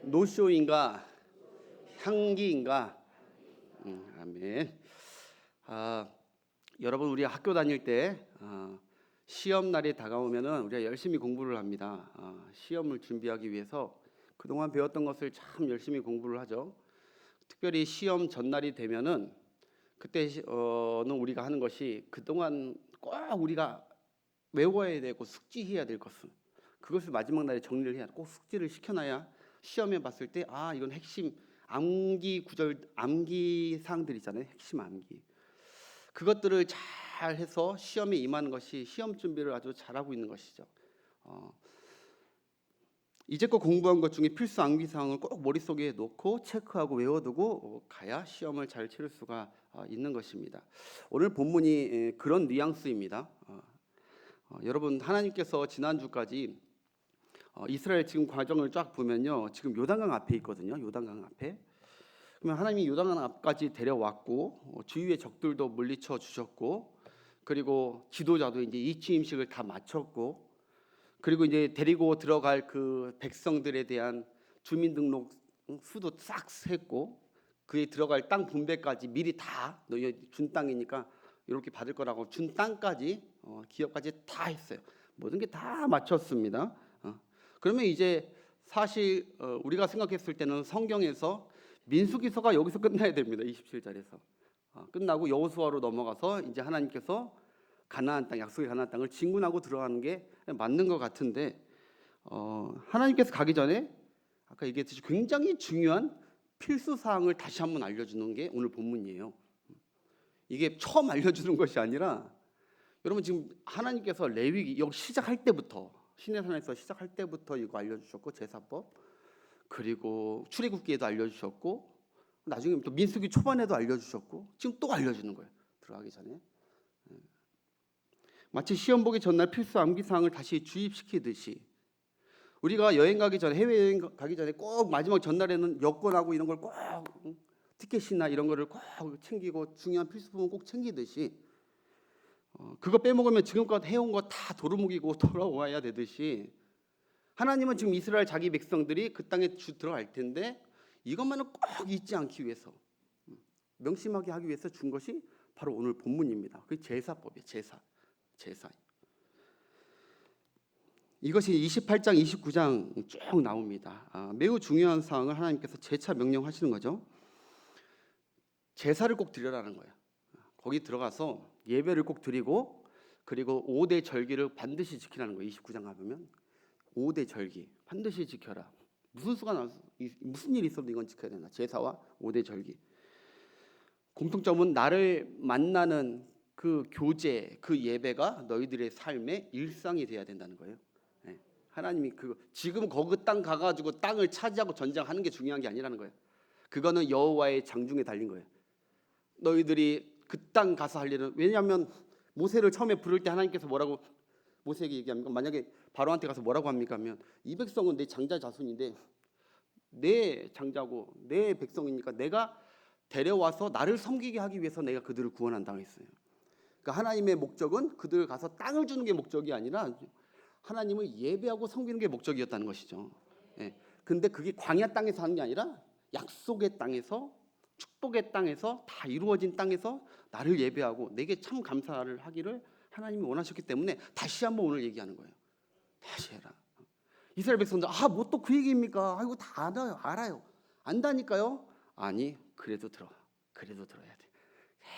노쇼인가 향기인가? 아멘. 여러분, 우리 학교 다닐 때 시험 날이 다가오면은 우리가 열심히 공부를 합니다. 시험을 준비하기 위해서 그동안 배웠던 것을 참 열심히 공부를 하죠. 특별히 시험 전날이 되면은 그때는 우리가 하는 것이 그동안 꼭 우리가 외워야 되고 숙지해야 될 것은 그것을 마지막 날에 정리를 해야 꼭 숙지를 시켜놔야 시험에 봤을 때 이건 핵심 암기 구절, 암기 사항들 있잖아요. 핵심 암기. 그것들을 잘 해서 시험에 임하는 것이 시험 준비를 아주 잘하고 있는 것이죠. 이제껏 공부한 것 중에 필수 암기 사항을 꼭 머릿속에 놓고 체크하고 외워두고 가야 시험을 잘 치를 수가 있는 것입니다. 오늘 본문이 그런 뉘앙스입니다. 여러분, 하나님께서 지난주까지 이스라엘 지금 과정을 쫙 보면요, 지금 요단강 앞에 있거든요. 요단강 앞에. 그러면 하나님이 요단강 앞까지 데려왔고 주위의 적들도 물리쳐 주셨고, 그리고 지도자도 이제 이치임식을 다 마쳤고, 그리고 이제 데리고 들어갈 그 백성들에 대한 주민등록 수도 싹 셌고, 그에 들어갈 땅 분배까지 미리 다 너희 준 땅이니까 이렇게 받을 거라고 준 땅까지 기업까지 다 했어요. 모든 게 다 마쳤습니다. 그러면 이제 사실 우리가 생각했을 때는 성경에서 민수기서가 여기서 끝나야 됩니다. 27절에서 끝나고 여호수아로 넘어가서 이제 하나님께서 가나안 땅, 약속의 가나안 땅을 진군하고 들어가는 게 맞는 것 같은데, 하나님께서 가기 전에 아까 얘기했듯이 굉장히 중요한 필수 사항을 다시 한번 알려주는 게 오늘 본문이에요. 이게 처음 알려주는 것이 아니라, 여러분 지금 하나님께서 레위기 여기 시작할 때부터, 시내산에서 시작할 때부터 이거 알려주셨고, 제사법, 그리고 출애굽기에도 알려주셨고, 나중에 또 민수기 초반에도 알려주셨고, 지금 또 알려주는 거예요. 들어가기 전에. 마치 시험 보기 전날 필수 암기 사항을 다시 주입시키듯이, 우리가 여행 가기 전에, 해외여행 가기 전에 꼭 마지막 전날에는 여권하고 이런 걸 꼭, 티켓이나 이런 거를 꼭 챙기고 중요한 필수품은 꼭 챙기듯이, 그거 빼먹으면 지금껏 해온 거 다 도루묵이고 돌아와야 되듯이, 하나님은 지금 이스라엘 자기 백성들이 그 땅에 들어갈 텐데 이것만은 꼭 잊지 않기 위해서, 명심하게 하기 위해서 준 것이 바로 오늘 본문입니다. 그 제사법이에요. 제사. 이것이 28장, 29장 쭉 나옵니다. 매우 중요한 사항을 하나님께서 재차 명령하시는 거죠. 제사를 꼭 드려라는 거예요. 거기 들어가서 예배를 꼭 드리고, 그리고 5대 절기를 반드시 지키라는 거예요. 29장 가보면 5대 절기 반드시 지켜라. 무슨 수가 나서 무슨 일이 있어도 이건 지켜야 된다. 제사와 5대 절기. 공통점은 나를 만나는 그 교제, 그 예배가 너희들의 삶의 일상이 돼야 된다는 거예요. 하나님이 지금 거기 땅 가가지고 땅을 차지하고 전쟁하는 게 중요한 게 아니라는 거예요. 그거는 여호와의 장중에 달린 거예요. 너희들이 그 땅 가서 할 일은, 왜냐하면 모세를 처음에 부를 때 하나님께서 뭐라고 모세에게 얘기합니까? 만약에 바로한테 가서 뭐라고 합니까? 하면 이 백성은 내 장자 자손인데, 내 장자고 내 백성이니까 내가 데려와서 나를 섬기게 하기 위해서 내가 그들을 구원한다고 했어요. 그러니까 하나님의 목적은 그들 가서 땅을 주는 게 목적이 아니라 하나님을 예배하고 섬기는 게 목적이었다는 것이죠. 근데 그게 광야 땅에서 하는 게 아니라 약속의 땅에서, 축복의 땅에서, 다 이루어진 땅에서 나를 예배하고 내게 참 감사를 하기를 하나님이 원하셨기 때문에 다시 한번 오늘 얘기하는 거예요. 다시 해라. 이스라엘 백성들, 뭐 또 그 얘기입니까? 이거 다 알아요. 안다니까요. 아니, 그래도 들어야 돼.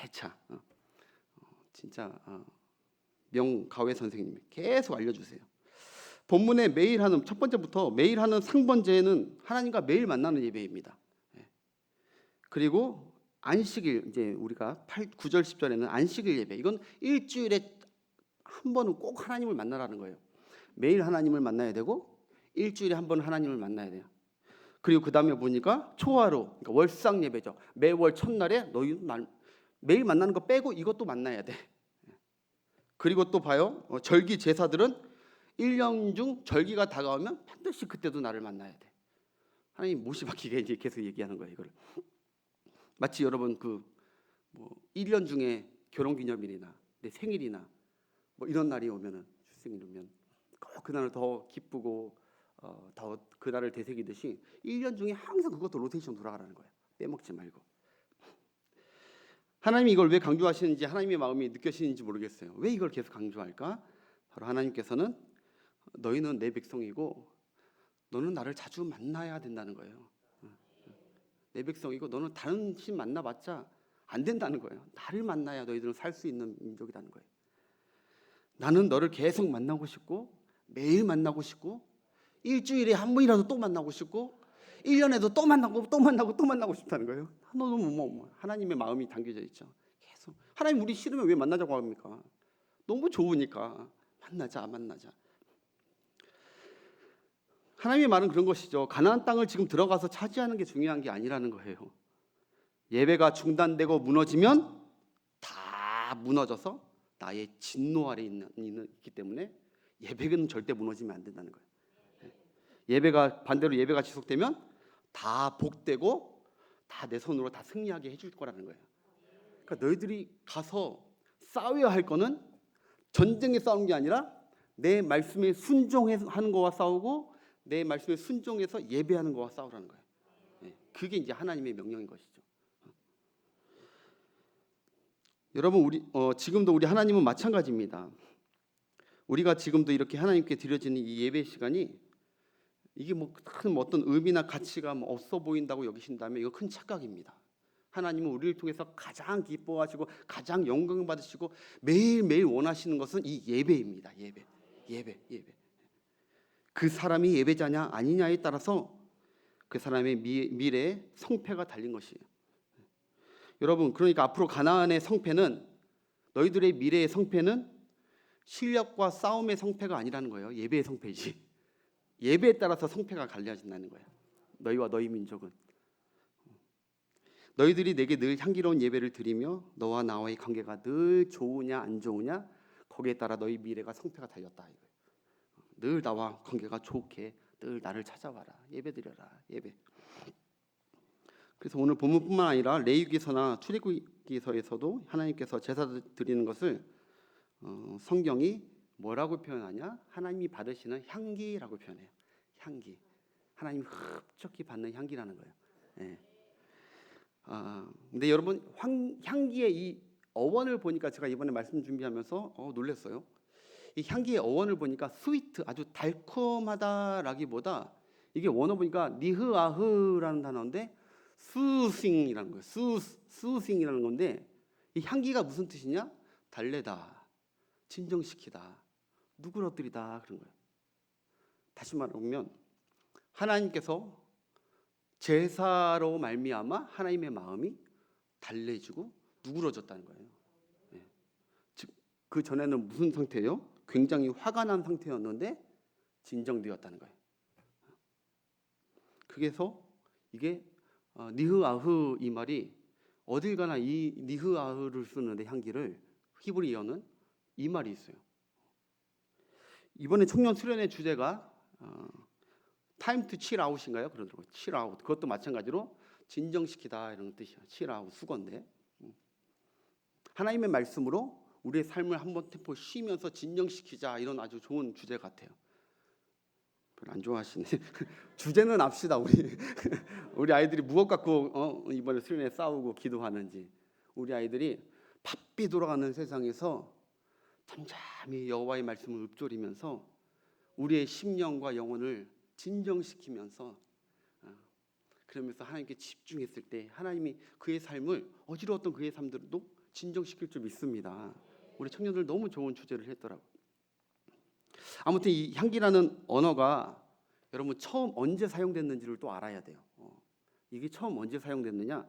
해차. 진짜 명가회 선생님이 계속 알려주세요. 본문에 매일 하는, 첫 번째부터 매일 하는 상번제는 하나님과 매일 만나는 예배입니다. 그리고 안식일, 이제 우리가 9절 10절에는 안식일 예배, 이건 일주일에 한 번은 꼭 하나님을 만나라는 거예요. 매일 하나님을 만나야 되고 일주일에 한 번 하나님을 만나야 돼요. 그리고 그 다음에 보니까 초하루, 그러니까 월상 예배죠. 매월 첫날에 너희 매일 만나는 거 빼고 이것도 만나야 돼. 그리고 또 봐요. 절기 제사들은 1년 중 절기가 다가오면 반드시 그때도 나를 만나야 돼. 하나님 못이 박히게 이제 계속 얘기하는 거예요. 이걸 마치 여러분 1년 중에 결혼기념일이나 내 생일이나 이런 날이 오면은, 출생일이면 꼭 그날을 더 기쁘고 더 그날을 되새기듯이 1년 중에 항상 그것도 로테이션 돌아가라는 거예요. 빼먹지 말고. 하나님이 이걸 왜 강조하시는지 하나님의 마음이 느껴지는지 모르겠어요. 왜 이걸 계속 강조할까? 바로 하나님께서는 너희는 내 백성이고 너는 나를 자주 만나야 된다는 거예요. 내 백성이고 너는 다른 신 만나봤자 안 된다는 거예요. 나를 만나야 너희들은 살 수 있는 민족이라는 거예요. 나는 너를 계속 만나고 싶고 매일 만나고 싶고 일주일에 한 번이라도 또 만나고 싶고 1년에도 또 만나고 또 만나고 또 만나고 싶다는 거예요. 너무 하나님의 마음이 담겨져 있죠. 계속 하나님 우리 싫으면 왜 만나자고 합니까? 너무 좋으니까 만나자. 하나님의 말은 그런 것이죠. 가나안 땅을 지금 들어가서 차지하는 게 중요한 게 아니라는 거예요. 예배가 중단되고 무너지면 다 무너져서 나의 진노 아래 있기 때문에 예배는 절대 무너지면 안 된다는 거예요. 예배가 반대로 예배가 지속되면 다 복되고 다 내 손으로 다 승리하게 해줄 거라는 거예요. 그러니까 너희들이 가서 싸워야 할 거는 전쟁에 싸우는 게 아니라 내 말씀에 순종하는 거와 싸우고 내 말씀에 순종해서 예배하는 거와 싸우라는 거예요. 그게 이제 하나님의 명령인 것이죠. 여러분 지금도 우리 하나님은 마찬가지입니다. 우리가 지금도 이렇게 하나님께 드려지는 이 예배 시간이 이게 큰 어떤 의미나 가치가 없어 보인다고 여기신다면 이거 큰 착각입니다. 하나님은 우리를 통해서 가장 기뻐하시고 가장 영광 받으시고 매일매일 원하시는 것은 이 예배입니다. 예배. 그 사람이 예배자냐 아니냐에 따라서 그 사람의 미래의 성패가 달린 것이에요. 여러분, 그러니까 앞으로 가나안의 성패는 너희들의 미래의 성패는 실력과 싸움의 성패가 아니라는 거예요. 예배의 성패이지. 예배에 따라서 성패가 갈려진다는 거예요. 너희와 너희 민족은 너희들이 내게 늘 향기로운 예배를 드리며 너와 나와의 관계가 늘 좋으냐 안 좋으냐 거기에 따라 너희 미래가 성패가 달렸다. 늘 나와 관계가 좋게 늘 나를 찾아와라. 예배드려라. 예배. 그래서 오늘 본문뿐만 아니라 레위기서나 출애굽기서에서도 하나님께서 제사 드리는 것을 성경이 뭐라고 표현하냐? 하나님이 받으시는 향기라고 표현해요. 향기. 하나님이 흡족히 받는 향기라는 거예요. 네. 근데 여러분 향기의 이 어원을 보니까 제가 이번에 말씀 준비하면서 놀랐어요. 이 향기의 어원을 보니까 스위트, 아주 달콤하다라기보다 이게 원어 보니까 니흐아흐라는 단어인데 수싱이라는 거예요. 수싱이라는 건데 이 향기가 무슨 뜻이냐? 달래다, 진정시키다, 누그러뜨리다 그런 거예요. 다시 말하면 하나님께서 제사로 말미암아 하나님의 마음이 달래지고 누그러졌다는 거예요. 즉 그 전에는 무슨 상태예요? 굉장히 화가 난 상태였는데 진정되었다는 거예요. 그래서 이게 니흐아흐 이 말이 어딜 가나 이 니흐아흐를 쓰는데 향기를 히브리어는 이 말이 있어요. 이번에 청년 수련의 주제가 time to chill out인가요? 그러더라고요. chill out. 그것도 마찬가지로 진정시키다 이런 뜻이야. chill out 수건데 하나님의 말씀으로 우리의 삶을 한번 템포 쉬면서 진정시키자 이런 아주 좋은 주제 같아요. 별로 안 좋아하시네. 주제는 압시다 우리 아이들이 무엇 갖고 이번에 수련회 싸우고 기도하는지. 우리 아이들이 바삐 돌아가는 세상에서 잠잠히 여호와의 말씀을 읊조리면서 우리의 심령과 영혼을 진정시키면서 그러면서 하나님께 집중했을 때 하나님이 그의 삶을 어지러웠던 그의 삶들도 진정시킬 줄 믿습니다. 우리 청년들 너무 좋은 주제를 했더라고요. 아무튼 이 향기라는 언어가 여러분 처음 언제 사용됐는지를 또 알아야 돼요. 이게 처음 언제 사용됐느냐?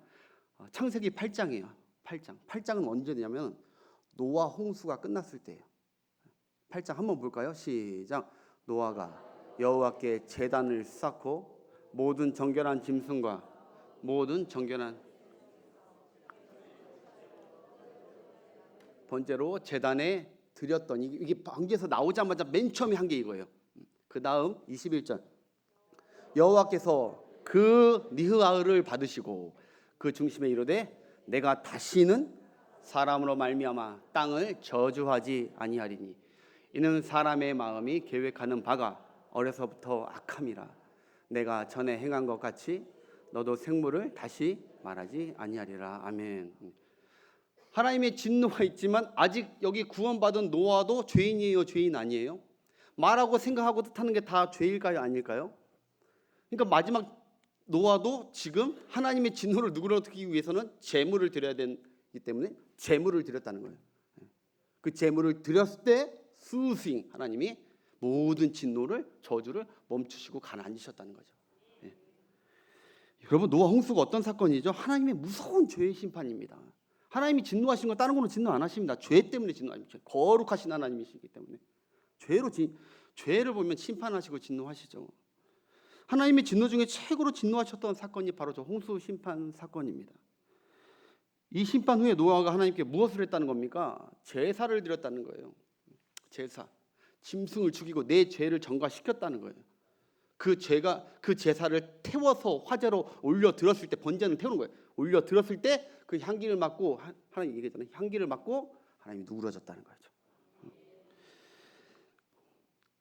창세기 8장이에요. 8장은 언제냐면 노아 홍수가 끝났을 때예요. 8장 한번 볼까요? 시작. 노아가 여호와께 제단을 쌓고 모든 정결한 짐승과 모든 정결한 번제로 제단에 드렸더니 이게 방주에서 나오자마자 맨 처음에 한 게 이거예요. 그 다음 21절 여호와께서 그 니흐아흐를 받으시고 그 중심에 이르되 내가 다시는 사람으로 말미암아 땅을 저주하지 아니하리니 이는 사람의 마음이 계획하는 바가 어려서부터 악함이라. 내가 전에 행한 것 같이 너도 생물을 다시 말하지 아니하리라. 아멘. 하나님의 진노가 있지만 아직 여기 구원받은 노아도 죄인이에요, 죄인 아니에요? 말하고 생각하고 뜻하는 게 다 죄일까요, 아닐까요? 그러니까 마지막 노아도 지금 하나님의 진노를 누그러뜨리기 위해서는 제물을 드려야 되기 때문에 제물을 드렸다는 거예요. 그 제물을 드렸을 때 스윙 하나님이 모든 진노를 저주를 멈추시고 가라앉으셨다는 거죠. 예. 여러분, 노아 홍수가 어떤 사건이죠? 하나님의 무서운 죄의 심판입니다. 하나님이 진노하신 건 다른 거로 진노 안 하십니다. 죄 때문에 진노하십니다. 거룩하신 하나님이시기 때문에 죄를 보면 심판하시고 진노하시죠. 하나님의 진노 중에 최고로 진노하셨던 사건이 바로 저 홍수 심판 사건입니다. 이 심판 후에 노아가 하나님께 무엇을 했다는 겁니까? 제사를 드렸다는 거예요. 제사, 짐승을 죽이고 내 죄를 전가시켰다는 거예요. 그 제사를 태워서 화제로 올려 들었을 때, 번제는 태우는 거예요. 올려 들었을 때 그 향기를 맡고, 하나님 얘기했잖아요. 향기를 맡고 하나님이 누그러졌다는 거죠.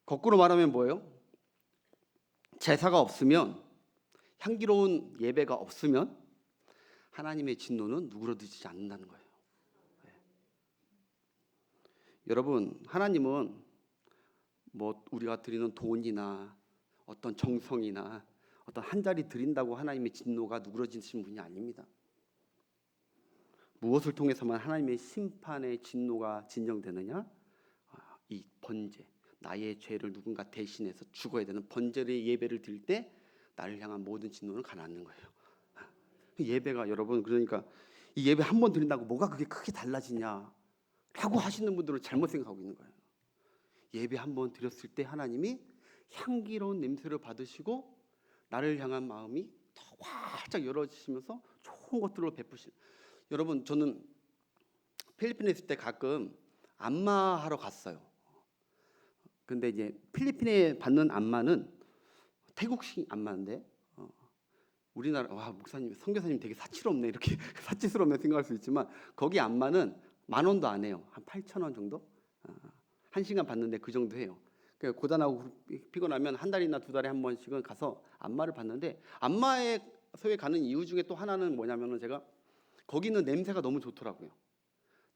거꾸로 말하면 뭐예요? 제사가 없으면, 향기로운 예배가 없으면 하나님의 진노는 누그러지지 않는다는 거예요. 네. 여러분, 하나님은 뭐 우리가 드리는 돈이나 어떤 정성이나 어떤 한 자리 드린다고 하나님의 진노가 누그러지신 분이 아닙니다. 무엇을 통해서만 하나님의 심판의 진노가 진정되느냐? 이 번제, 나의 죄를 누군가 대신해서 죽어야 되는 번제의 예배를 드릴 때 나를 향한 모든 진노는 가라앉는 거예요. 예배가, 여러분, 그러니까 이 예배 한 번 드린다고 뭐가 그게 크게 달라지냐 라고 하시는 분들은 잘못 생각하고 있는 거예요. 예배 한 번 드렸을 때 하나님이 향기로운 냄새를 받으시고 나를 향한 마음이 더 활짝 열어지시면서 좋은 것들을 베푸시는. 여러분, 저는 필리핀에 있을 때 가끔 안마하러 갔어요. 근데 이제 필리핀에 받는 안마는 태국식 안마인데, 우리나라, 와, 목사님, 선교사님 되게 사치롭네, 이렇게 사치스럽네 생각할 수 있지만, 거기 안마는 10,000원도 안 해요. 한 8,000원 정도? 1시간 받는데 그 정도 해요. 그러니까 고단하고 피곤하면 한 달이나 두 달에 한 번씩은 가서 안마를 받는데, 안마에 소에 가는 이유 중에 또 하나는 뭐냐면은, 제가 거기는 냄새가 너무 좋더라고요.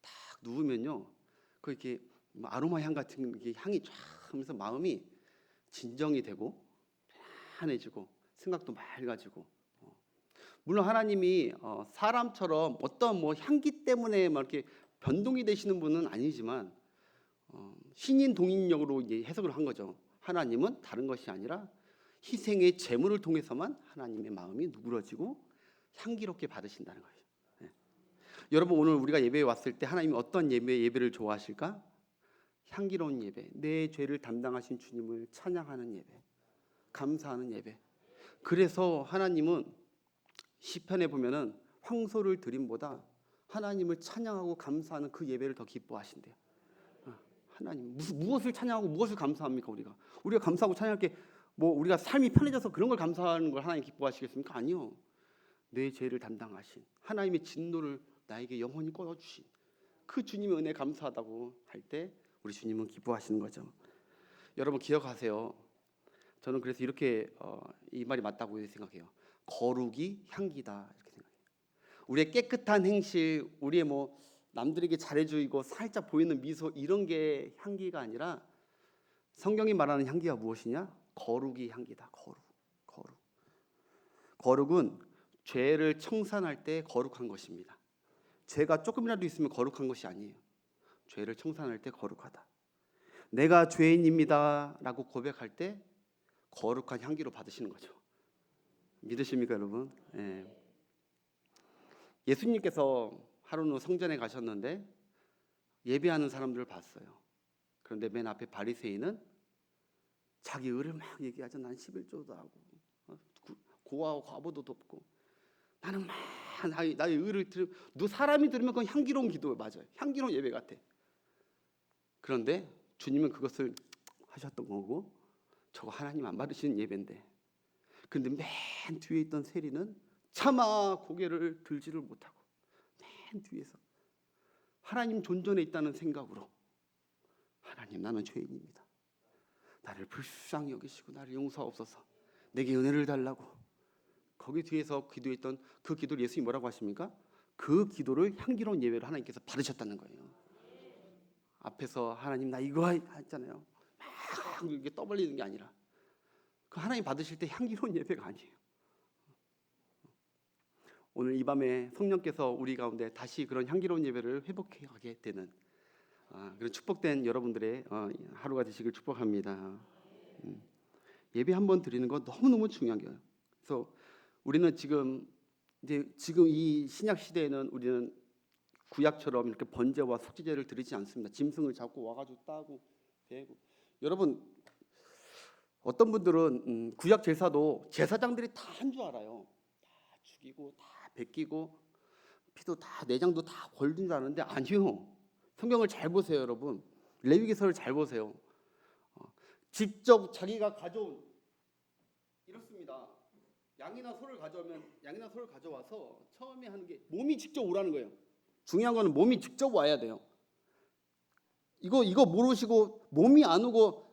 딱 누우면요, 그 이렇게 아로마 향 같은 게 향이 쫙 하면서 마음이 진정이 되고 편해지고 생각도 맑아지고. 물론 하나님이 사람처럼 어떤 뭐 향기 때문에 막 이렇게 변동이 되시는 분은 아니지만, 신인 동인력으로 이제 해석을 한 거죠. 하나님은 다른 것이 아니라 희생의 제물을 통해서만 하나님의 마음이 누그러지고 향기롭게 받으신다는 거예요. 네. 여러분, 오늘 우리가 예배에 왔을 때 하나님이 어떤 예배를 좋아하실까? 향기로운 예배, 내 죄를 담당하신 주님을 찬양하는 예배, 감사하는 예배. 그래서 하나님은 시편에 보면은 황소를 드림보다 하나님을 찬양하고 감사하는 그 예배를 더 기뻐하신대요. 하나님, 무엇을 찬양하고 무엇을 감사합니까? 우리가 감사하고 찬양할 게 뭐 우리가 삶이 편해져서 그런 걸 감사하는 걸 하나님 기뻐하시겠습니까? 아니요. 내 죄를 담당하신 하나님의 진노를 나에게 영원히 꺼주신 그 주님의 은혜 감사하다고 할 때 우리 주님은 기뻐하시는 거죠. 여러분, 기억하세요. 저는 그래서 이렇게 이 말이 맞다고 생각해요. 거룩이 향기다, 이렇게 생각해요. 우리의 깨끗한 행실, 우리의 뭐 남들에게 잘해주고 살짝 보이는 미소, 이런 게 향기가 아니라 성경이 말하는 향기가 무엇이냐? 거룩이 향기다. 거룩은 죄를 청산할 때 거룩한 것입니다. 죄가 조금이라도 있으면 거룩한 것이 아니에요. 죄를 청산할 때 거룩하다. 내가 죄인입니다 라고 고백할 때 거룩한 향기로 받으시는 거죠. 믿으십니까, 여러분? 예. 예수님께서 하루는 성전에 가셨는데 예배하는 사람들을 봤어요. 그런데 맨 앞에 바리새인은 자기 의를 막 얘기하죠. 난 11조도 하고 고아하고 과부도 돕고 나는 막 나의 의를 사람이 들으면 그건 향기로운 기도 맞아요. 향기로운 예배 같아. 그런데 주님은 그것을 하셨던 거고, 저거 하나님 안 받으시는 예배인데. 그런데 맨 뒤에 있던 세리는 차마 고개를 들지를 못하고 맨 뒤에서 하나님 존전에 있다는 생각으로, 하나님, 나는 죄인입니다. 나를 불쌍히 여기시고 나를 용서하옵소서. 내게 은혜를 달라고. 거기 뒤에서 기도했던 그 기도를 예수님이 뭐라고 하십니까? 그 기도를 향기로운 예배로 하나님께서 받으셨다는 거예요. 앞에서 하나님 나 이거 했잖아요. 막 이렇게 떠벌리는 게 아니라 그 하나님 받으실 때 향기로운 예배가 아니에요. 오늘 이 밤에 성령께서 우리 가운데 다시 그런 향기로운 예배를 회복하게 되는 그런 축복된 여러분들의 하루가 되시길 축복합니다. 예배 한번 드리는 거 너무너무 중요한 거예요. 그래서 우리는 지금 이 신약 시대에는 우리는 구약처럼 이렇게 번제와 속죄제를 드리지 않습니다. 짐승을 잡고 와가지고 따고 대고. 여러분 어떤 분들은 구약 제사도 제사장들이 다 한 줄 알아요. 다 죽이고 다 베끼고 피도 다 내장도 다 걸린 줄 아는데 아니요. 성경을 잘 보세요, 여러분. 레위기서를 잘 보세요. 직접 자기가 가져온 이렇습니다. 양이나 소를 가져와서 처음에 하는 게 몸이 직접 오라는 거예요. 중요한 거는 몸이 직접 와야 돼요. 이거 모르시고 몸이 안 오고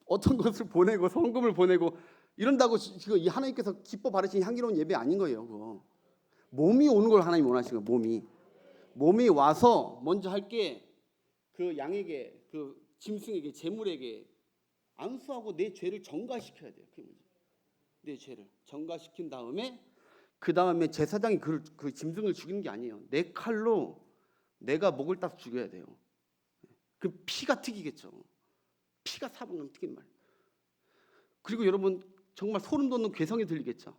어떤 것을 보내고 성금을 보내고 이런다고 지금 이 하나님께서 기뻐 바르신 향기로운 예배 아닌 거예요. 그거. 몸이 오는 걸 하나님 원하시는 거예요. 몸이 와서 먼저 할 게 그 양에게 그 짐승에게 제물에게 안수하고 내 죄를 전가시켜야 돼요. 그게 뭐지? 내 죄를 전가시킨 다음에 그 다음에 제사장이 그 짐승을 죽이는 게 아니에요. 내 칼로 내가 목을 따서 죽여야 돼요. 그 피가 튀기겠죠. 피가 사방을 튀긴 말. 그리고 여러분 정말 소름 돋는 괴성이 들리겠죠.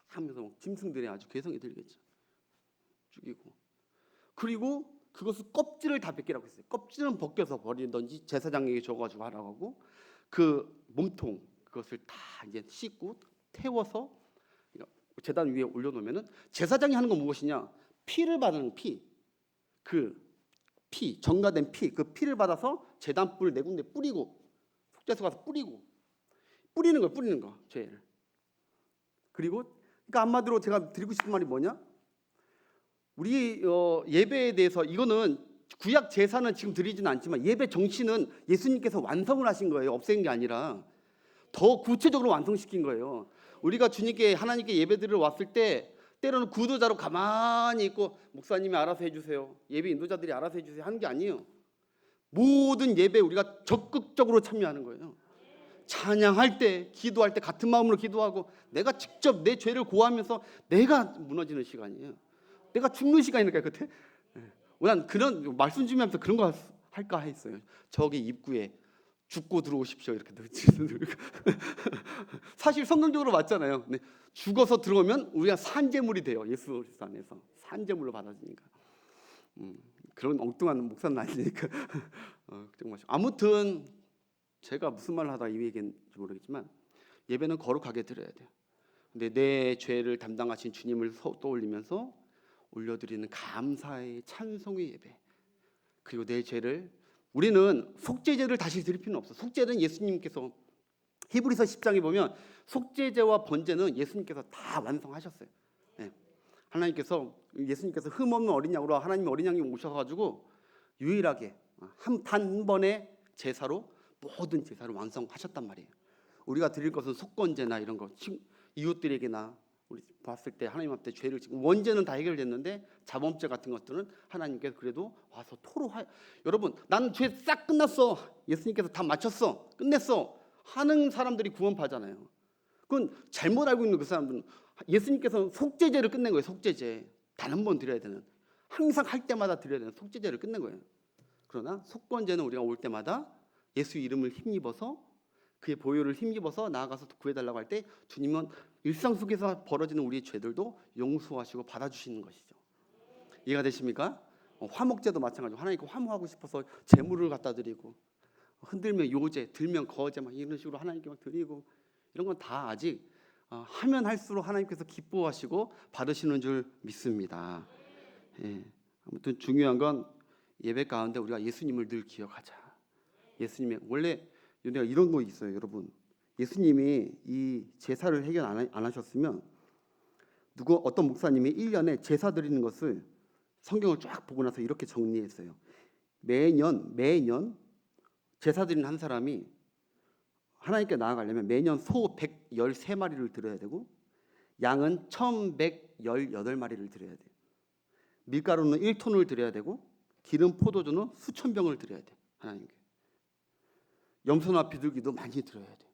하면서 짐승들이 아주 괴성이 들리겠죠. 죽이고 그리고 그것을 껍질을 다 벗기라고 했어요. 껍질은 벗겨서 버리든지 제사장에게 줘가지고 하라고 하고 그 몸통 그것을 다 이제 씻고 태워서 제단 위에 올려놓으면은 제사장이 하는 건 무엇이냐? 피를 받는 피, 정가된 피, 그 피를 받아서 제단불 네 군데 뿌리고 속죄소 가서 뿌리는 거 죄를. 그리고 그러니까 한마디로 제가 드리고 싶은 말이 뭐냐? 우리 예배에 대해서 이거는 구약 제사는 지금 드리지는 않지만 예배 정신은 예수님께서 완성을 하신 거예요. 없앤 게 아니라 더 구체적으로 완성시킨 거예요. 우리가 주님께 하나님께 예배드리러 왔을 때 때로는 구도자로 가만히 있고 목사님이 알아서 해주세요. 예배 인도자들이 알아서 해주세요 하는 게 아니에요. 모든 예배에 우리가 적극적으로 참여하는 거예요. 찬양할 때, 기도할 때 같은 마음으로 기도하고 내가 직접 내 죄를 고하면서 내가 무너지는 시간이에요. 내가 죽는 시간이니까 그때. 난 그런 말씀 준비하면서 그런 거 할까 했어요. 저기 입구에 죽고 들어오십시오 이렇게. 사실 성경적으로 맞잖아요. 근데 죽어서 들어오면 우리가 산재물이 돼요. 예수 그리스도 안에서 산재물로 받아지니까. 그런 엉뚱한 목사는 아니니까. 아무튼 제가 무슨 말을 하다 이 얘기인지 모르겠지만 예배는 거룩하게 드려야 돼요. 근데 내 죄를 담당하신 주님을 떠올리면서 올려드리는 감사의 찬송의 예배. 그리고 내 죄를 우리는 속죄제를 다시 드릴 필요는 없어. 속죄는 예수님께서 히브리서 10장에 보면 속죄제와 번제는 예수님께서 다 완성하셨어요. 네. 예수님께서 흠없는 어린 양으로 하나님 어린 양이 오셔가지고 유일하게 한 번의 제사로 모든 제사를 완성하셨단 말이에요. 우리가 드릴 것은 속건제나 이런 거 이웃들에게나 우리 봤을 때 하나님 앞에 죄를 지고 원죄는 다 해결됐는데 자범죄 같은 것들은 하나님께서 그래도 와서 여러분 나는 죄 싹 끝났어. 예수님께서 다 마쳤어. 끝냈어. 하는 사람들이 구원받잖아요. 그건 잘못 알고 있는 그 사람들은 예수님께서 속죄제를 끝낸 거예요. 속죄제. 단 한 번 드려야 되는. 항상 할 때마다 드려야 되는 속죄제를 끝낸 거예요. 그러나 속건제는 우리가 올 때마다 예수 이름을 힘입어서 그의 보혈을 힘입어서 나아가서 구해달라고 할 때 주님은 일상 속에서 벌어지는 우리의 죄들도 용서하시고 받아주시는 것이죠. 이해가 되십니까? 화목제도 마찬가지로 하나님께 화목하고 싶어서 제물을 갖다 드리고 흔들면 요제, 들면 거제 막 이런 식으로 하나님께 막 드리고 이런 건 다 아직 하면 할수록 하나님께서 기뻐하시고 받으시는 줄 믿습니다. 예. 아무튼 중요한 건 예배 가운데 우리가 예수님을 늘 기억하자. 예수님의 원래 내가 이런 거 있어요, 여러분. 예수님이 이 제사를 해결 안 하셨으면 어떤 목사님이 1년에 제사 드리는 것을 성경을 쫙 보고 나서 이렇게 정리했어요. 매년 제사 드리는 한 사람이 하나님께 나아가려면 매년 소 113마리를 드려야 되고 양은 1118마리를 드려야 돼요. 밀가루는 1톤을 드려야 되고 기름 포도주는 수천 병을 드려야 돼. 하나님께. 염소나 비둘기도 많이 드려야 돼.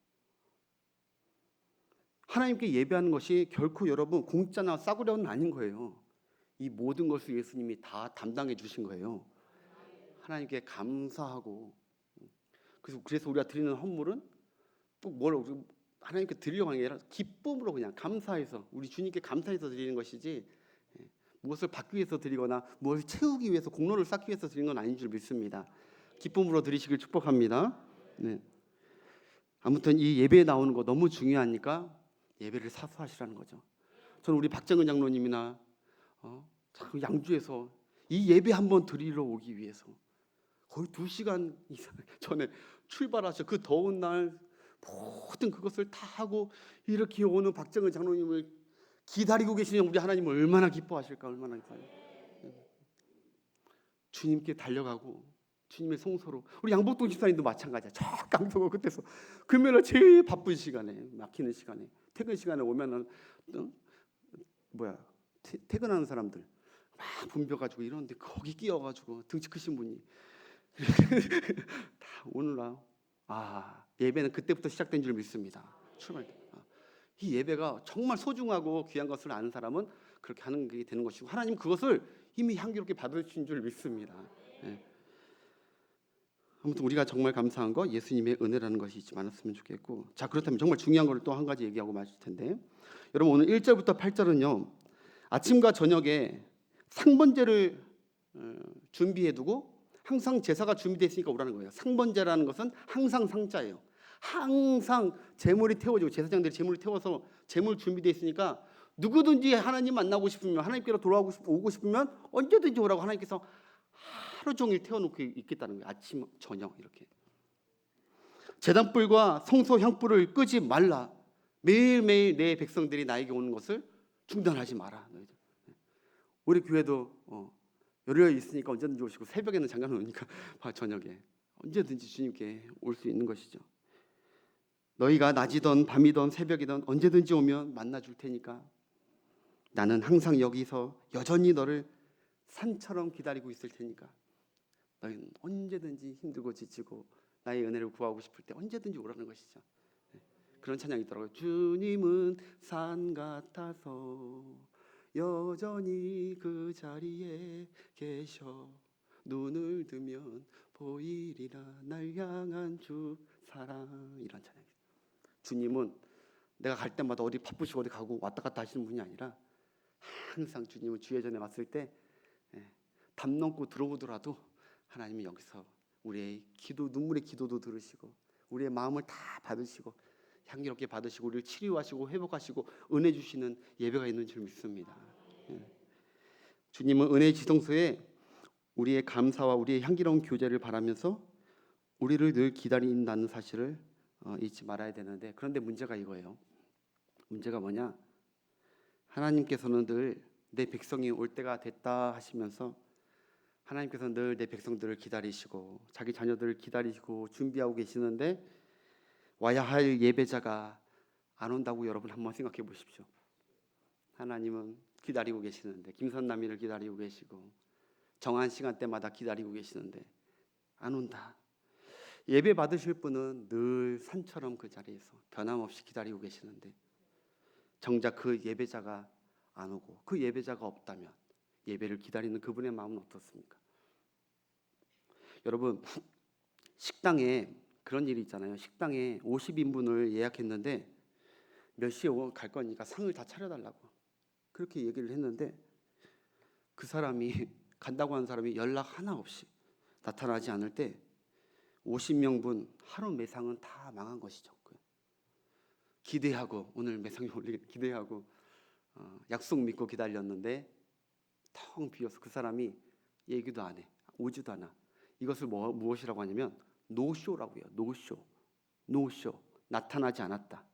하나님께 예배하는 것이 결코 여러분 공짜나 싸구려는 아닌 거예요. 이 모든 것을 예수님이 다 담당해 주신 거예요. 하나님께 감사하고, 그래서 우리가 드리는 헌물은 꼭 뭘 하나님께 드리려고 하는 게 아니라 기쁨으로 그냥 감사해서 우리 주님께 감사해서 드리는 것이지 무엇을 받기 위해서 드리거나 무엇을 채우기 위해서 공로를 쌓기 위해서 드리는 건 아닌 줄 믿습니다. 기쁨으로 드리시길 축복합니다. 네. 아무튼 이 예배에 나오는 거 너무 중요하니까 예배를 사수하시라는 거죠. 저는 우리 박정은 장로님이나 양주에서 이 예배 한번 드리러 오기 위해서 거의 2시간 이상 전에 출발하셔. 그 더운 날 모든 그것을 다 하고 이렇게 오는 박정은 장로님을 기다리고 계시는 우리 하나님을 얼마나 기뻐하실까. 얼마나 기뻐하실까. 주님께 달려가고 주님의 송소로. 우리 양복동 집사님도 마찬가지야. 저 강서구 끝에서 금요일 제일 바쁜 시간에, 막히는 시간에, 퇴근 시간에 오면은 퇴근하는 사람들 막 붐벼가지고 이러는데 거기 끼어가지고 등치 크신 분이 다 오늘날 예배는 그때부터 시작된 줄 믿습니다. 출발 때. 이 예배가 정말 소중하고 귀한 것을 아는 사람은 그렇게 하는 게 되는 것이고 하나님 그것을 이미 향기롭게 받으신 줄 믿습니다. 네. 아무튼 우리가 정말 감사한 거 예수님의 은혜라는 것이 잊지 않았으면 좋겠고, 자 그렇다면 정말 중요한 걸 또 한 가지 얘기하고 마실 텐데, 여러분 오늘 1절부터 8절은요 아침과 저녁에 상번제를 준비해두고 항상 제사가 준비되어 있으니까 오라는 거예요. 상번제라는 것은 항상 상자예요. 항상 제물이 태워지고 제사장들이 제물을 태워서 제물 준비되어 있으니까 누구든지 하나님 만나고 싶으면 하나님께로 오고 싶으면 언제든지 오라고 하나님께서 하루 종일 태워놓고 있겠다는 거예요. 아침 저녁 이렇게. 제단불과 성소 향불을 끄지 말라. 매일매일 내 백성들이 나에게 오는 것을 중단하지 마라. 우리 교회도 열려 있으니까 언제든지 오시고 새벽에는 잠깐 오니까 저녁에 언제든지 주님께 올 수 있는 것이죠. 너희가 낮이든 밤이든 새벽이든 언제든지 오면 만나줄 테니까 나는 항상 여기서 여전히 너를 산처럼 기다리고 있을 테니까 너희는 언제든지 힘들고 지치고 나의 은혜를 구하고 싶을 때 언제든지 오라는 것이죠. 그런 찬양이 있더라고요. 주님은 산 같아서 여전히 그 자리에 계셔 눈을 뜨면 보이리라 날 향한 주 사랑. 이런 찬양이 있어요. 주님은 내가 갈 때마다 어디 바쁘시고 어디 가고 왔다 갔다 하시는 분이 아니라 항상 주님은 주예전에 왔을 때 담 넘고 들어오더라도 하나님이 여기서 우리의 기도, 눈물의 기도도 들으시고 우리의 마음을 다 받으시고 향기롭게 받으시고 우리를 치료하시고 회복하시고 은혜 주시는 예배가 있는 줄 믿습니다. 주님은 은혜의 지성소에 우리의 감사와 우리의 향기로운 교제를 바라면서 우리를 늘 기다린다는 사실을 잊지 말아야 되는데, 그런데 문제가 이거예요. 문제가 뭐냐? 하나님께서는 늘 내 백성이 올 때가 됐다 하시면서 하나님께서는 늘 내 백성들을 기다리시고 자기 자녀들을 기다리시고 준비하고 계시는데 와야 할 예배자가 안 온다고 여러분 한번 생각해 보십시오. 하나님은 기다리고 계시는데 김선남이를 기다리고 계시고 정한 시간대마다 기다리고 계시는데 안 온다. 예배 받으실 분은 늘 산처럼 그 자리에서 변함없이 기다리고 계시는데 정작 그 예배자가 안 오고 그 예배자가 없다면 예배를 기다리는 그분의 마음은 어떻습니까? 여러분 식당에 그런 일이 있잖아요. 식당에 50인분을 예약했는데 몇 시에 갈 거니까 상을 다 차려달라고 그렇게 얘기를 했는데 그 사람이 간다고 하는 사람이 연락 하나 없이 나타나지 않을 때 50명분 하루 매상은 다 망한 것이죠. 기대하고 오늘 매상이 올리게 기대하고 약속 믿고 기다렸는데 텅 비어서 그 사람이 얘기도 안 해. 오지도 않아. 이것을 무엇이라고 하냐면 노쇼라고 해요. 노쇼. 나타나지 않았다.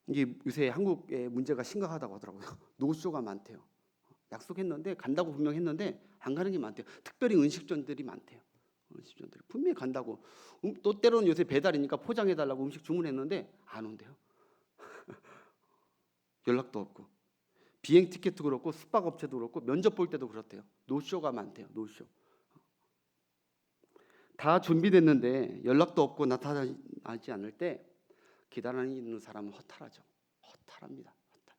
이게 요새 한국의 문제가 심각하다고 하더라고요. 노쇼가 많대요. 약속했는데 간다고 분명히 했는데 안 가는 게 많대요. 특별히 은식전들이 많대요. 집주인들이 분명히 간다고. 또 때로는 요새 배달이니까 포장해달라고 음식 주문했는데 안 온대요. 연락도 없고. 비행 티켓도 그렇고 숙박업체도 그렇고 면접 볼 때도 그렇대요. 노쇼가 많대요. 노쇼. 다 준비됐는데 연락도 없고 나타나지 않을 때 기다리는 사람은 허탈하죠. 허탈합니다. 허탈.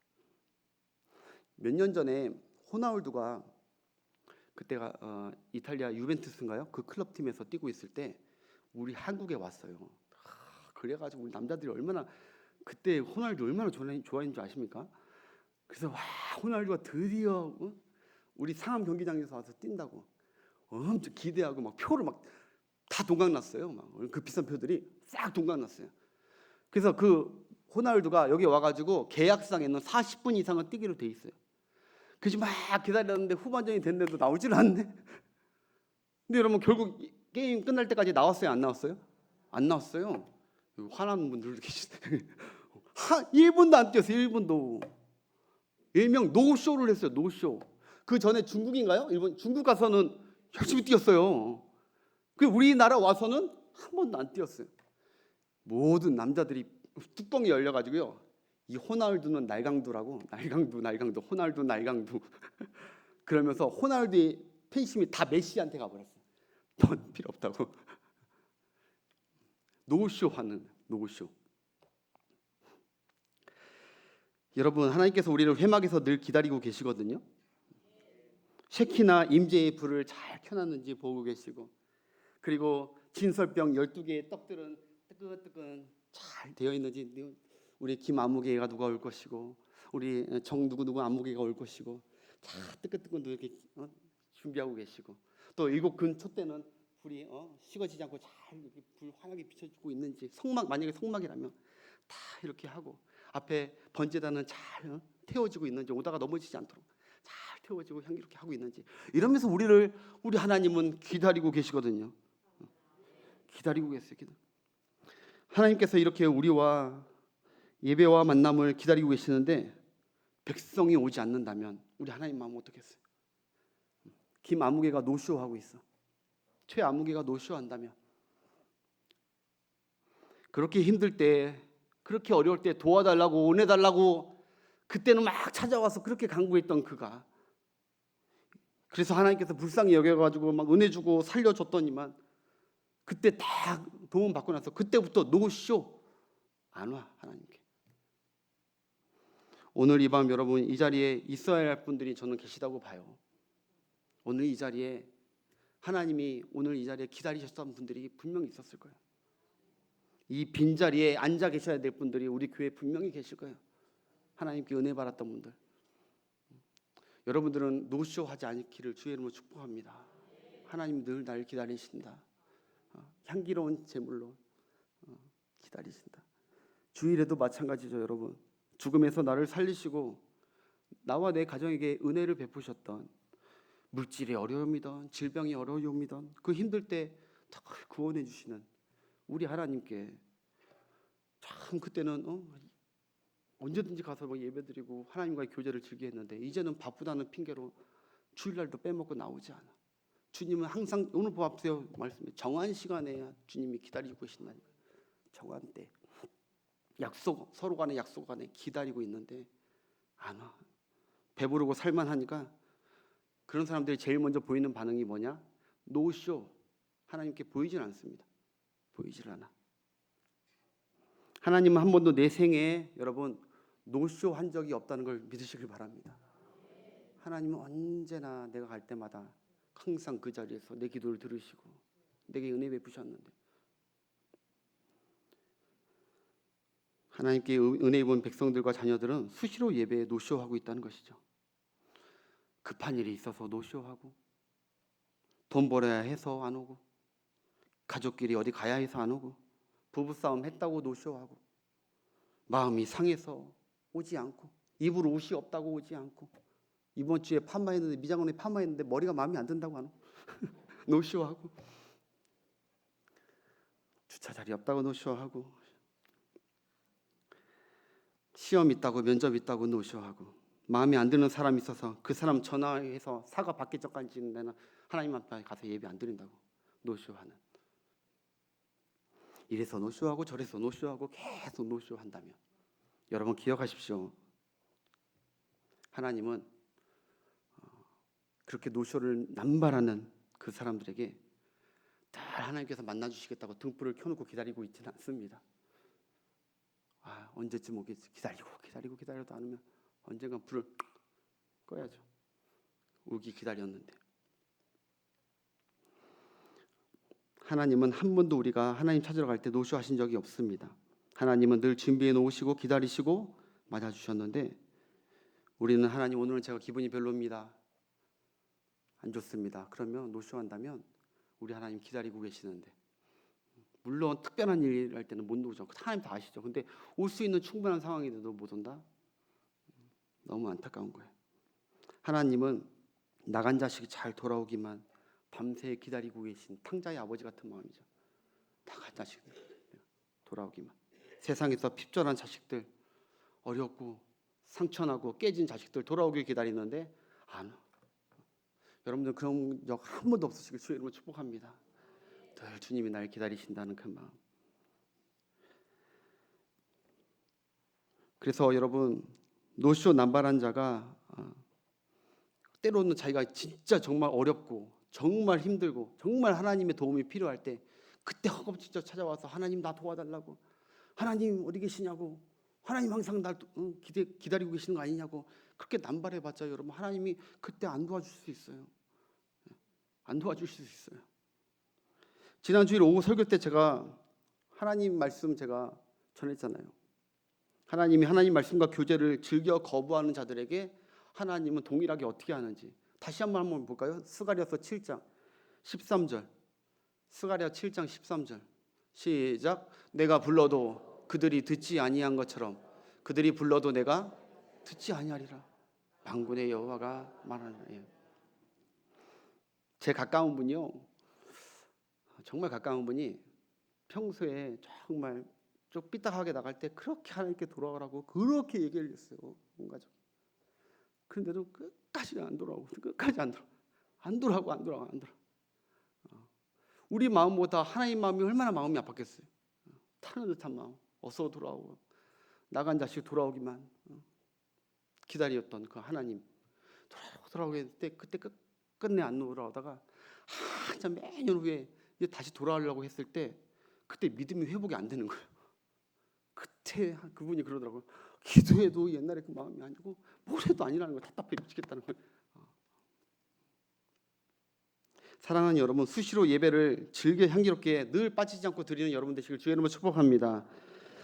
몇 년 전에 호나울두가 그때가 이탈리아 유벤투스인가요? 그 클럽 팀에서 뛰고 있을 때 우리 한국에 왔어요. 그래가지고 우리 남자들이 얼마나 그때 호날두 얼마나 좋아했는 줄 아십니까? 그래서 와 호날두가 드디어 우리 상암 경기장에서 와서 뛴다고 엄청 기대하고 막 표를 막 다 동강났어요. 막 그 비싼 표들이 싹 동강났어요. 그래서 그 호날두가 여기 와가지고 계약상에는 40분 이상은 뛰기로 돼 있어요. 그래서 막 기다렸는데 후반전이 됐는데도 나오질 않네. 근데 여러분 결국 게임 끝날 때까지 나왔어요? 안 나왔어요? 안 나왔어요. 화나는 분들도 계시대. 1분도 안 뛰었어요. 1분도. 일명 노쇼를 했어요. 노쇼. 그 전에 중국인가요? 일본 중국 가서는 열심히 뛰었어요. 그 우리나라 와서는 한 번도 안 뛰었어요. 모든 남자들이 뚜껑이 열려가지고요. 이 호날두는 날강두라고 날강두 호날두 날강두 그러면서 호날두의 팬심이 다 메시한테 가버렸어요. 넌 필요 없다고. 노쇼 하는 노쇼. 여러분 하나님께서 우리를 회막에서 늘 기다리고 계시거든요. 쉐키나 임재의 불을 잘 켜놨는지 보고 계시고 그리고 진설병 12개의 떡들은 뜨끈뜨끈 잘 되어 있는지 우리 김 안무개가 누가 올 것이고 우리 정 누구 안무개가 올 것이고 잘 뜨끈뜨끈 이렇게 준비하고 계시고 또 일곱 근초 때는 불이 식어지지 않고 잘 이렇게 불 환하게 비춰주고 있는지 만약에 성막이라면 다 이렇게 하고 앞에 번제단은 잘 태워지고 있는지 오다가 넘어지지 않도록 잘 태워지고 향기롭게 하고 있는지 이러면서 우리 하나님은 기다리고 계시거든요. 기다리고 계세요. 하나님께서 이렇게 우리와 예배와 만남을 기다리고 계시는데 백성이 오지 않는다면 우리 하나님 마음 어떻겠어요? 김 아무개가 노쇼하고 있어. 최 아무개가 노쇼한다면 그렇게 힘들 때 그렇게 어려울 때 도와달라고 은혜달라고 그때는 막 찾아와서 그렇게 간구했던 그가 그래서 하나님께서 불쌍히 여겨가지고 막 은혜 주고 살려줬더니만 그때 다 도움 받고 나서 그때부터 노쇼 안 와 하나님께. 오늘 이 밤 여러분 이 자리에 있어야 할 분들이 저는 계시다고 봐요. 오늘 이 자리에 하나님이 오늘 이 자리에 기다리셨던 분들이 분명히 있었을 거예요. 이 빈자리에 앉아 계셔야 될 분들이 우리 교회에 분명히 계실 거예요. 하나님께 은혜 받았던 분들. 여러분들은 노쇼하지 않기를 주의 이름으로 축복합니다. 하나님 늘 날 기다리신다. 향기로운 제물로 기다리신다. 주일에도 마찬가지죠. 여러분 죽음에서 나를 살리시고 나와 내 가정에게 은혜를 베푸셨던 물질의 어려움이든 질병의 어려움이든 그 힘들 때 다 구원해 주시는 우리 하나님께 참 그때는 언제든지 가서 뭐 예배드리고 하나님과의 교제를 즐겨 했는데 이제는 바쁘다는 핑계로 주일날도 빼먹고 나오지 않아. 주님은 항상 오늘 보세요 말씀에 정한 시간에 주님이 기다리고 계신다니까. 정한 때 약속 서로 간에 약속 안에 기다리고 있는데 안 와. 배부르고 살만하니까 그런 사람들이 제일 먼저 보이는 반응이 뭐냐? 노쇼. 하나님께 보이질 않습니다. 보이질 않아. 하나님은 한 번도 내 생에 여러분 노쇼 한 적이 없다는 걸 믿으시길 바랍니다. 하나님은 언제나 내가 갈 때마다 항상 그 자리에서 내 기도를 들으시고 내게 은혜 베푸셨는데 하나님께 은혜 입은 백성들과 자녀들은 수시로 예배에 노쇼하고 있다는 것이죠. 급한 일이 있어서 노쇼하고 돈 벌어야 해서 안 오고 가족끼리 어디 가야 해서 안 오고 부부싸움 했다고 노쇼하고 마음이 상해서 오지 않고 입으로 옷이 없다고 오지 않고 이번 주에 파마했는데 미장원에 파마했는데 머리가 마음에 안 든다고 안 오고 노쇼하고 주차 자리 없다고 노쇼하고 시험 있다고 면접 있다고 노쇼하고 마음에 안 드는 사람이 있어서 그 사람 전화해서 사과 받기 전까지는 하나님 앞에 가서 예배 안 드린다고 노쇼하는. 이래서 노쇼하고 저래서 노쇼하고 계속 노쇼한다면 여러분 기억하십시오. 하나님은 그렇게 노쇼를 남발하는 그 사람들에게 다 하나님께서 만나주시겠다고 등불을 켜놓고 기다리고 있지는 않습니다. 언제쯤 오겠지 기다려도 않으면 언젠가 불을 꺼야죠. 오기 기다렸는데. 하나님은 한 번도 우리가 하나님 찾으러 갈 때 노쇼하신 적이 없습니다. 하나님은 늘 준비해 놓으시고 기다리시고 맞아주셨는데 우리는 하나님 오늘은 제가 기분이 별로입니다, 안 좋습니다, 그러면 노쇼한다면 우리 하나님 기다리고 계시는데, 물론 특별한 일 할 때는 못 오죠. 하나님 다 아시죠. 근데 올 수 있는 충분한 상황인데도 못 온다? 너무 안타까운 거예요. 하나님은 나간 자식이 잘 돌아오기만 밤새 기다리고 계신 탕자의 아버지 같은 마음이죠. 나간 자식들 돌아오기만. 세상에서 핍절한 자식들, 어렵고 상처나고 깨진 자식들 돌아오길 기다리는데 안 와. 여러분들 그런 적 한 번도 없으시길 주의 이름으로 축복합니다. 늘 주님이 날 기다리신다는 그 마음. 그래서 여러분 노쇼 남발한 자가 때로는 자기가 진짜 정말 어렵고 정말 힘들고 정말 하나님의 도움이 필요할 때 그때 허겁지겁 찾아와서 하나님 나 도와달라고, 하나님 어디 계시냐고, 하나님 항상 날 기다리고 계시는 거 아니냐고 그렇게 남발해봤자 여러분 하나님이 그때 안 도와주실 수 있어요. 안 도와주실 수 있어요. 지난 주일 오후 설교 때 제가 하나님 말씀 제가 전했잖아요. 하나님이 하나님 말씀과 교제를 즐겨 거부하는 자들에게 하나님은 동일하게 어떻게 하는지 다시 한번 볼까요? 스가랴서 7장 13절. 스가랴 7장 13절. 시작. 내가 불러도 그들이 듣지 아니한 것처럼 그들이 불러도 내가 듣지 아니하리라. 만군의 여호와가 말하노라. 제 가까운 분이요, 정말 가까운 분이 평소에 정말 좀 삐딱하게 나갈 때 그렇게 하나님께 돌아가라고 그렇게 얘기를 했어요. 온 가족. 그런데도 끝까지 안 돌아오고 끝까지 안 돌아오고. 우리 마음보다 하나님 마음이 얼마나 마음이 아팠겠어요. 타는 듯한 마음. 어서 돌아오고 나간 자식 돌아오기만 기다렸던 그 하나님 돌아오게 할 때 그때 끝내 안 돌아오다가 한참 몇 년 후에 이제 다시 돌아오려고 했을 때 그때 믿음이 회복이 안 되는 거예요. 그때 그분이 그러더라고요. 기도해도 옛날에 그 마음이 아니고 뭘 해도 아니라는 거, 답답해 미치겠다는 거예요. 사랑하는 여러분, 수시로 예배를 즐겨 향기롭게 늘 빠지지 않고 드리는 여러분 되시길 주의 이름으로 축복합니다.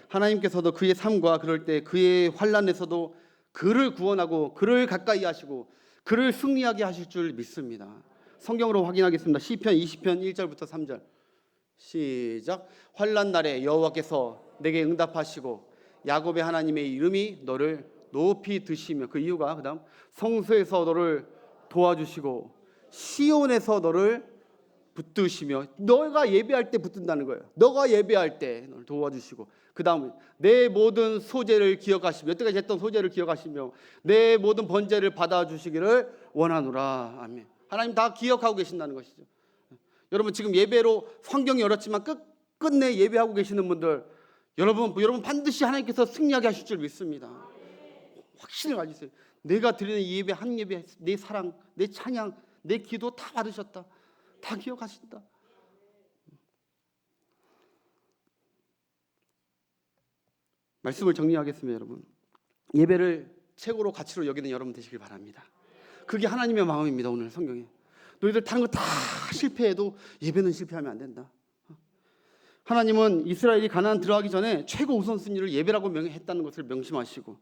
하나님께서도 그의 삶과 그럴 때 그의 환난에서도 그를 구원하고 그를 가까이 하시고 그를 승리하게 하실 줄 믿습니다. 성경으로 확인하겠습니다. 시편 20편 1절부터 3절. 시작. 환난 날에 여호와께서 내게 응답하시고 야곱의 하나님의 이름이 너를 높이 드시며, 그 이유가 그다음 성소에서 너를 도와주시고 시온에서 너를 붙드시며, 너가 예배할 때 붙든다는 거예요. 너가 예배할 때 너를 도와주시고, 그 다음에 내 모든 소재를 기억하시며, 여태까지 했던 소재를 기억하시며 내 모든 번제를 받아주시기를 원하노라. 아멘. 하나님 다 기억하고 계신다는 것이죠. 여러분 지금 예배로 환경이 어렵지만 끝내 예배하고 계시는 분들, 여러분 반드시 하나님께서 승리하게 하실 줄 믿습니다. 확신을 가지세요. 내가 드리는 이 예배 한 예배, 내 사랑, 내 찬양, 내 기도 다 받으셨다. 다 기억하신다. 말씀을 정리하겠습니다. 여러분, 예배를 최고로 가치로 여기는 여러분 되시길 바랍니다. 그게 하나님의 마음입니다. 오늘 성경에 너희들 다른 거 다 실패해도 예배는 실패하면 안 된다. 하나님은 이스라엘이 가나안 들어가기 전에 최고 우선순위를 예배라고 명했다는 것을 명심하시고,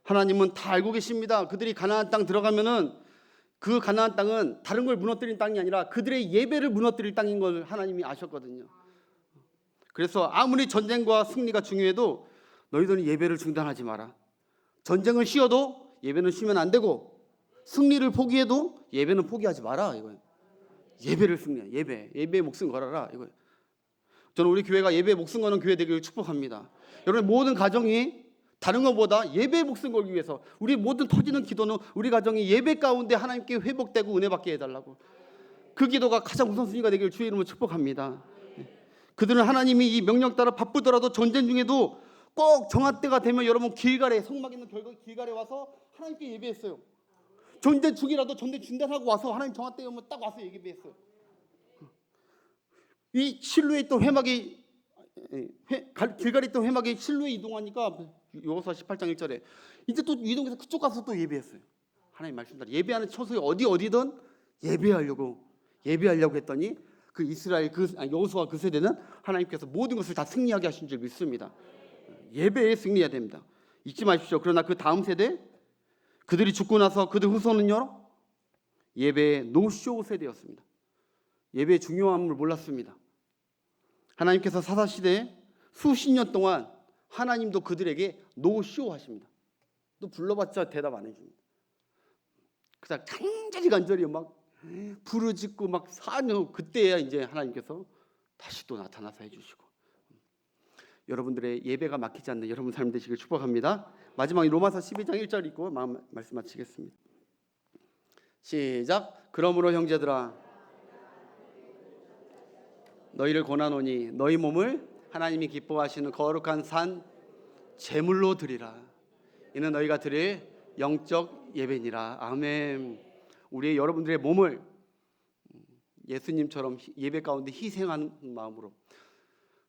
하나님은 다 알고 계십니다. 그들이 가나안 땅 들어가면은 그 가나안 땅은 다른 걸 무너뜨린 땅이 아니라 그들의 예배를 무너뜨릴 땅인 걸 하나님이 아셨거든요. 그래서 아무리 전쟁과 승리가 중요해도 너희들은 예배를 중단하지 마라. 전쟁을 쉬어도 예배는 쉬면 안 되고, 승리를 포기해도 예배는 포기하지 마라 이거예요. 예배를 승리해. 예배에 목숨 걸어라 이거예요. 저는 우리 교회가 예배에 목숨 거는 교회 되기를 축복합니다. 여러분 모든 가정이 다른 것보다 예배에 목숨 걸기 위해서, 우리 모든 터지는 기도는 우리 가정이 예배 가운데 하나님께 회복되고 은혜 받게 해달라고. 그 기도가 가장 우선순위가 되기를 주의 이름으로 축복합니다. 그들은 하나님이 이 명령 따라 바쁘더라도 전쟁 중에도 꼭 정한 때가 되면 여러분 길갈에 성막 있는 길갈에 와서 하나님께 예배했어요. 전쟁 중이라도 전쟁 중단하고 와서 하나님 정한 때 오면 딱 와서 예배했어요. 이 실로에 있던 회막이 길갈에 있던 회막이 실로에 이동하니까 여호수아 18장 1절에 이제 또 이동해서 그쪽 가서 또 예배했어요. 하나님 말씀대로 예배하는 처소에 어디든 예배하려고 했더니 그 이스라엘 여호수아 그 세대는 하나님께서 모든 것을 다 승리하게 하신 줄 믿습니다. 예배에 승리해야 됩니다. 잊지 마십시오. 그러나 그 다음 세대 그들이 죽고 나서 그들 후손은요 예배의 노쇼 세대였습니다. 예배의 중요함을 몰랐습니다. 하나님께서 사사시대에 수십 년 동안 하나님도 그들에게 노쇼 하십니다. 또 불러봤자 대답 안 해줍니다. 그냥 간절히 막 부르짖고 막 사는 그때야 이제 하나님께서 다시 또 나타나서 해주시고 여러분들의 예배가 막히지 않는 여러분 삶 되시길 축복합니다. 마지막 로마서 12장 1절 읽고 말씀 마치겠습니다. 시작. 그러므로 형제들아 너희를 권하노니 너희 몸을 하나님이 기뻐하시는 거룩한 산 제물로 드리라. 이는 너희가 드릴 영적 예배니라. 아멘. 우리 여러분들의 몸을 예수님처럼 예배 가운데 희생하는 마음으로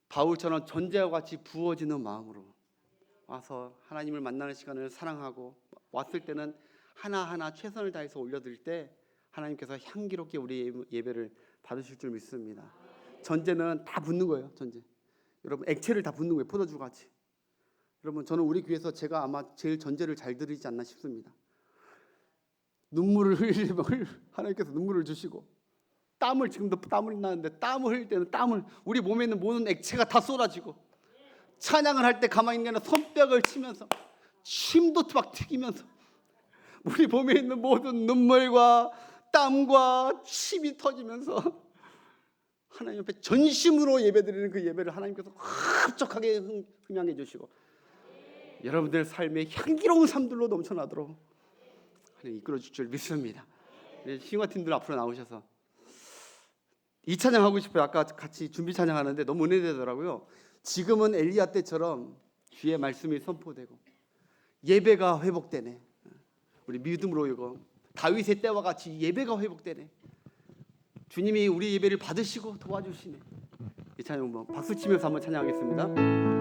바울처럼 전제와 같이 부어지는 마음으로 와서 하나님을 만나는 시간을 사랑하고 왔을 때는 하나하나 최선을 다해서 올려드릴 때 하나님께서 향기롭게 우리 예배를 받으실 줄 믿습니다. 전제는 다 붓는 거예요. 전제. 여러분 액체를 다 붓는 거예요. 포도주 같이. 여러분 저는 우리 교회에서 제가 아마 제일 전제를 잘 드리지 않나 싶습니다. 눈물을 흘리면 하나님께서 눈물을 주시고 지금도 땀을 나는데 땀을 흘릴 때는 우리 몸에 있는 모든 액체가 다 쏟아지고 찬양을 할 때 가만히 있는 게 아니라 손뼉을 치면서 침도 막 튀기면서 우리 몸에 있는 모든 눈물과 땀과 침이 터지면서 하나님 앞에 전심으로 예배드리는 그 예배를 하나님께서 흡족하게 흠양해 주시고 여러분들 삶의 향기로운 삶들로 넘쳐나도록 하나님 이끌어 줄 줄 믿습니다. 신화팀들 앞으로 나오셔서 이 찬양 하고 싶어요. 아까 같이 준비 찬양하는데 너무 은혜되더라고요. 지금은 엘리야 때처럼 주의 말씀이 선포되고 예배가 회복되네. 우리 믿음으로 이거 다윗의 때와 같이 예배가 회복되네. 주님이 우리 예배를 받으시고 도와주시네. 이 찬양 박수 치면서 한번 찬양하겠습니다.